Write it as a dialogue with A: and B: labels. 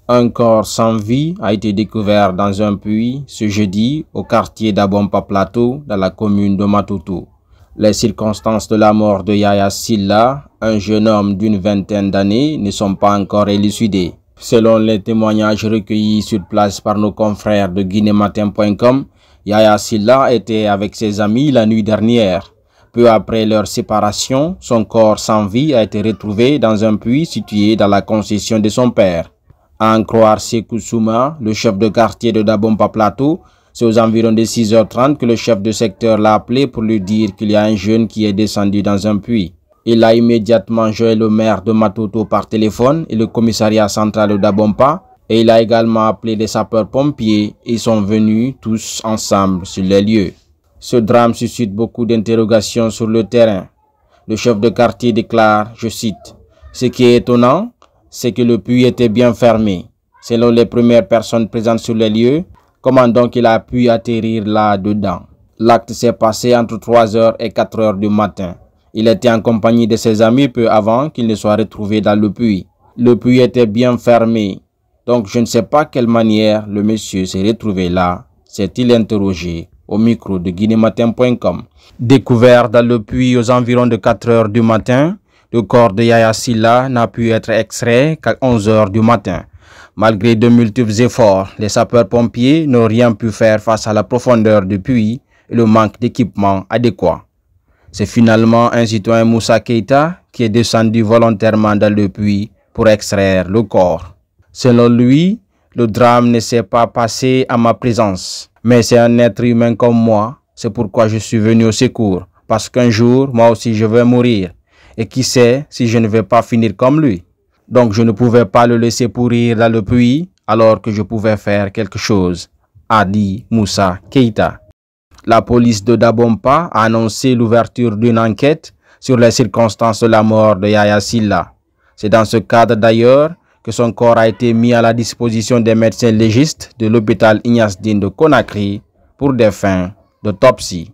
A: Un corps sans vie a été découvert dans un puits ce jeudi au quartier d'Abompa Plateau dans la commune de Matoto. Les circonstances de la mort de Yaya Silla, un jeune homme d'une vingtaine d'années, ne sont pas encore élucidées. Selon les témoignages recueillis sur place par nos confrères de guinématin.com, Yaya Silla était avec ses amis la nuit dernière. Peu après leur séparation, son corps sans vie a été retrouvé dans un puits situé dans la concession de son père. À en croire Sekou Souma, le chef de quartier de Dabompa Plateau, c'est aux environs de 6h30 que le chef de secteur l'a appelé pour lui dire qu'il y a un jeune qui est descendu dans un puits. Il a immédiatement joint le maire de Matoto par téléphone et le commissariat central de Dabompa, et il a également appelé les sapeurs-pompiers et ils sont venus tous ensemble sur les lieux. Ce drame suscite beaucoup d'interrogations sur le terrain. Le chef de quartier déclare, je cite, « Ce qui est étonnant, c'est que le puits était bien fermé. Selon les premières personnes présentes sur les lieux, comment donc il a pu atterrir là-dedans? L'acte s'est passé entre 3h et 4h du matin. Il était en compagnie de ses amis peu avant qu'il ne soit retrouvé dans le puits. Le puits était bien fermé. Donc je ne sais pas quelle manière le monsieur s'est retrouvé là, s'est-il interrogé au micro de guinématin.com. Découvert dans le puits aux environs de 4h du matin, le corps de Yaya Silla n'a pu être extrait qu'à 11h du matin. Malgré de multiples efforts, les sapeurs-pompiers n'ont rien pu faire face à la profondeur du puits et le manque d'équipement adéquat. C'est finalement un citoyen Moussa Keita qui est descendu volontairement dans le puits pour extraire le corps. Selon lui, le drame ne s'est pas passé à ma présence. Mais c'est un être humain comme moi, c'est pourquoi je suis venu au secours. Parce qu'un jour, moi aussi je vais mourir. Et qui sait si je ne vais pas finir comme lui. Donc je ne pouvais pas le laisser pourrir dans le puits alors que je pouvais faire quelque chose, a dit Moussa Keita. La police de Dabompa a annoncé l'ouverture d'une enquête sur les circonstances de la mort de Yaya Silla. C'est dans ce cadre d'ailleurs que son corps a été mis à la disposition des médecins légistes de l'hôpital Ignace Dine de Conakry pour des fins d'autopsie.